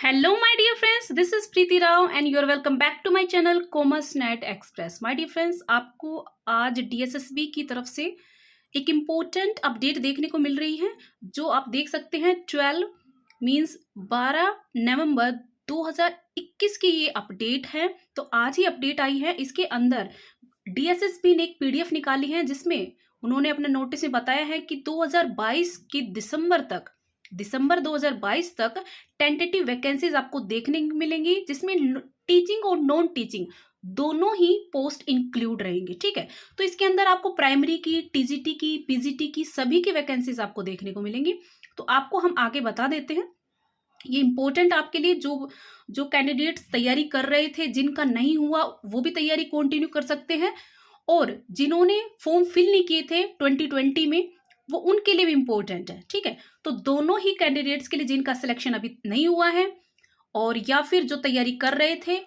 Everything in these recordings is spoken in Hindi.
Hello my dear friends, this is Preeti Rao and you are welcome back to my channel Commerce Net Express. My dear friends, आपको आज डीएसएसबी की तरफ से एक इम्पोर्टेंट अपडेट देखने को मिल रही है, जो आप देख सकते हैं 12 नवंबर 2021 की ये अपडेट है। तो आज ही अपडेट आई है। इसके अंदर डीएसएसबी ने एक पीडीएफ निकाली है, जिसमें उन्होंने अपने नोटिस में बताया है कि 2022 के दिसंबर 2022 तक टेंटेटिव वैकेंसीज आपको देखने को मिलेंगी, जिसमें टीचिंग और नॉन टीचिंग दोनों ही पोस्ट इंक्लूड रहेंगी। ठीक है, तो इसके अंदर आपको प्राइमरी की, टीजीटी की, पीजीटी की सभी की वैकेंसीज आपको देखने को मिलेंगी। तो आपको हम आगे बता देते हैं, ये इंपॉर्टेंट आपके लिए। जो कैंडिडेट्स तैयारी कर रहे थे, जिनका नहीं हुआ वो भी तैयारी कंटिन्यू कर सकते हैं, और जिन्होंने फॉर्म फिल नहीं किए थे 2020 में, वो उनके लिए भी इम्पोर्टेंट है। ठीक है, तो दोनों ही कैंडिडेट्स के लिए जिनका सिलेक्शन अभी नहीं हुआ है, और या फिर जो तैयारी कर रहे थे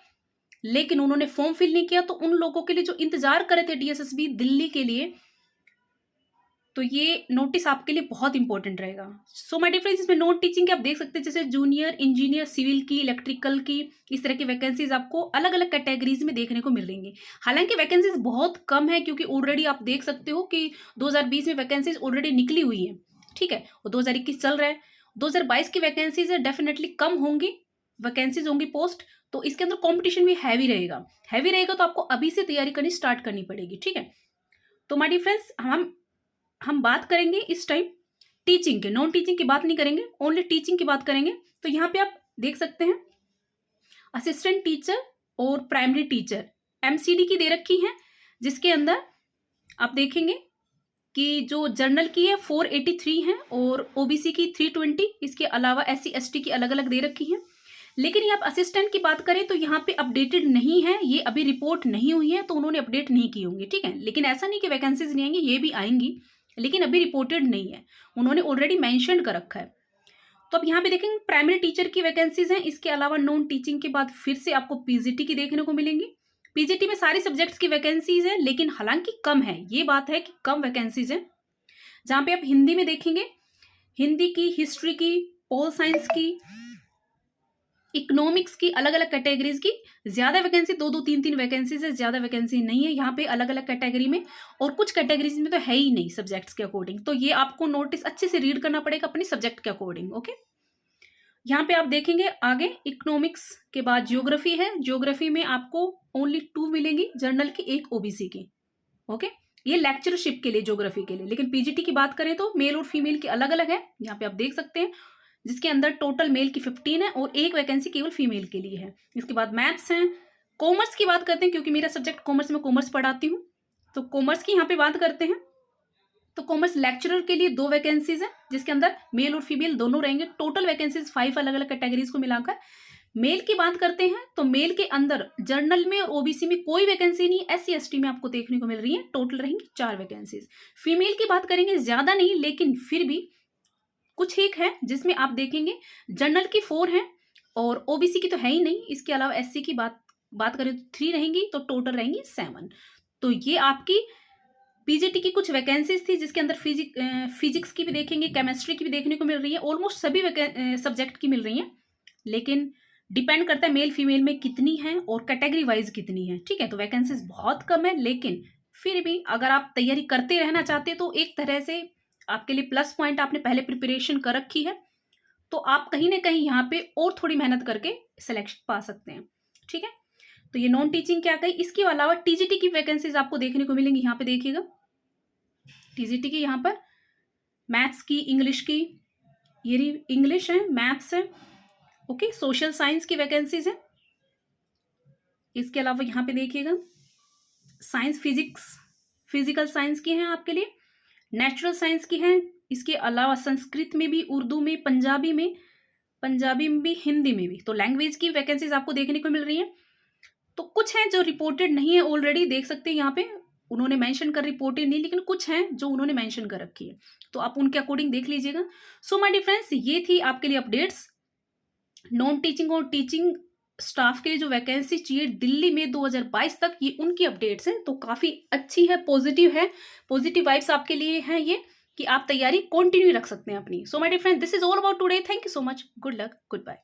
लेकिन उन्होंने फॉर्म फिल नहीं किया, तो उन लोगों के लिए जो इंतजार कर रहे थे डीएसएसबी दिल्ली के लिए, तो ये नोटिस आपके लिए बहुत इंपॉर्टेंट रहेगा। सो माय डियर फ्रेंड्स, इसमें नॉन टीचिंग के आप देख सकते हैं, जैसे जूनियर इंजीनियर, सिविल की, इलेक्ट्रिकल की, इस तरह की वैकेंसीज आपको अलग अलग कैटेगरीज में देखने को मिल रही। हालांकि वैकेंसीज बहुत कम है, क्योंकि ऑलरेडी आप देख सकते हो कि 2020 में वैकेंसीज ऑलरेडी निकली हुई है। ठीक है, और 2021 चल रहा है। 2022 की वैकेंसीज डेफिनेटली कम होंगी, वैकेंसीज होंगी पोस्ट, तो इसके अंदर कॉम्पिटिशन भी हैवी रहेगा। तो आपको अभी से तैयारी करनी स्टार्ट करनी पड़ेगी। ठीक है, तो माय डियर फ्रेंड्स, हम बात करेंगे इस टाइम टीचिंग के, नॉन टीचिंग की बात नहीं करेंगे, ओनली टीचिंग की बात करेंगे। तो यहाँ पे आप देख सकते हैं असिस्टेंट टीचर और प्राइमरी टीचर एमसीडी की दे रखी है, जिसके अंदर आप देखेंगे कि जो जर्नल की है 483 है और ओबीसी की 320, इसके अलावा एससी एसटी की अलग अलग दे रखी है। लेकिन ये आप असिस्टेंट की बात करें तो यहाँ पे अपडेटेड नहीं है, ये अभी रिपोर्ट नहीं हुई है, तो उन्होंने अपडेट नहीं की होंगी। ठीक है, लेकिन ऐसा नहीं कि वैकेंसीज नहीं आएंगी, ये भी आएंगी, लेकिन अभी रिपोर्टेड नहीं है, उन्होंने ऑलरेडी मेंशन कर रखा है। तो अब यहाँ पे देखेंगे प्राइमरी टीचर की वैकेंसीज हैं। इसके अलावा नॉन टीचिंग के बाद फिर से आपको पीजीटी की देखने को मिलेंगी। पीजीटी में सारी सब्जेक्ट्स की वैकेंसीज हैं, लेकिन हालांकि कम है, ये बात है कि कम वैकेंसीज हैं। जहाँ पे आप हिंदी में देखेंगे, हिंदी की, हिस्ट्री की, पोल साइंस की, इकोनॉमिक्स की, अलग अलग कैटेगरीज की ज्यादा वैकेंसी, 2-2, 3-3 वैकेंसीज है, ज्यादा वैकेंसी नहीं है यहाँ पे अलग अलग कैटेगरी में, और कुछ कैटेगरीज में तो है ही नहीं सब्जेक्ट्स के अकॉर्डिंग। तो ये आपको नोटिस अच्छे से रीड करना पड़ेगा अपने सब्जेक्ट के अकॉर्डिंग। ओके, यहाँ पे आप देखेंगे आगे इकोनॉमिक्स के बाद ज्योग्राफी है। ज्योग्राफी में आपको ओनली 2 मिलेंगी, जर्नल की, 1 ओबीसी की। ओके, ये लेक्चरशिप के लिए, ज्योग्राफी के लिए। लेकिन पीजीटी की बात करें तो मेल और फीमेल की अलग अलग है, यहाँ पे आप देख सकते हैं, जिसके अंदर टोटल मेल की 15 है और 1 वैकेंसी केवल फीमेल के लिए है। इसके बाद मैथ्स हैं। कॉमर्स की बात करते हैं, क्योंकि मेरा सब्जेक्ट कॉमर्स में, कॉमर्स पढ़ाती हूँ, तो कॉमर्स की यहाँ पे बात करते हैं। तो कॉमर्स लेक्चरर के लिए 2 वैकेंसीज है, जिसके अंदर मेल और फीमेल दोनों रहेंगे। टोटल वैकेंसीज 5 अलग अलग कैटेगरीज को मिलाकर। मेल की बात करते हैं तो मेल के अंदर जर्नल में और ओबीसी में कोई वैकेंसी नहीं, एससी एसटी में आपको देखने को मिल रही है, टोटल रहेंगी 4 वैकेंसीज। फीमेल की बात करेंगे, ज्यादा नहीं, लेकिन फिर भी कुछ एक है, जिसमें आप देखेंगे जर्नल की 4 है और ओबीसी की तो है ही नहीं। इसके अलावा एससी की बात करें तो 3 रहेंगी, तो टोटल रहेंगी 7। तो ये आपकी पीजीटी की कुछ वैकेंसीज थी, जिसके अंदर फिजिक्स की भी देखेंगे, केमिस्ट्री की भी देखने को मिल रही है, ऑलमोस्ट सभी सब्जेक्ट की मिल रही है, लेकिन डिपेंड करता है मेल फीमेल में कितनी है और कैटेगरी वाइज कितनी है। ठीक है, तो वैकेंसीज बहुत कम है, लेकिन फिर भी अगर आप तैयारी करते रहना चाहते हैं तो एक तरह से आपके लिए प्लस पॉइंट, आपने पहले प्रिपरेशन कर रखी है, तो आप कहीं ना कहीं यहाँ पे और थोड़ी मेहनत करके सिलेक्शन पा सकते हैं। ठीक है, तो ये नॉन टीचिंग क्या गई। इसके अलावा टीजीटी की वैकेंसीज आपको देखने को मिलेंगी। यहाँ पे देखिएगा, टीजीटी की यहाँ पर मैथ्स की, इंग्लिश की, ये इंग्लिश है, मैथ्स है, ओके, सोशल साइंस की वैकेंसीज है। इसके अलावा यहाँ पे देखिएगा साइंस, फिजिकल साइंस की हैं आपके लिए, नेचुरल साइंस की हैं। इसके अलावा संस्कृत में भी, उर्दू में, पंजाबी में भी, हिंदी में भी। तो लैंग्वेज की वैकेंसीज आपको देखने को मिल रही हैं। तो कुछ हैं जो रिपोर्टेड नहीं है, ऑलरेडी देख सकते हैं यहाँ पे उन्होंने मेंशन कर, रिपोर्टेड नहीं, लेकिन कुछ हैं जो उन्होंने मेंशन कर रखी है, तो आप उनके अकॉर्डिंग देख लीजिएगा। सो माय डियर फ्रेंड्स, ये थी आपके लिए अपडेट्स नॉन टीचिंग और टीचिंग स्टाफ के लिए जो वैकेंसी चाहिए दिल्ली में 2022 तक, ये उनकी अपडेट्स हैं। तो काफ़ी अच्छी है, पॉजिटिव वाइब्स आपके लिए हैं ये, कि आप तैयारी कंटिन्यू रख सकते हैं अपनी। So my dear friend, this is all about today. Thank you so much, good luck, good bye.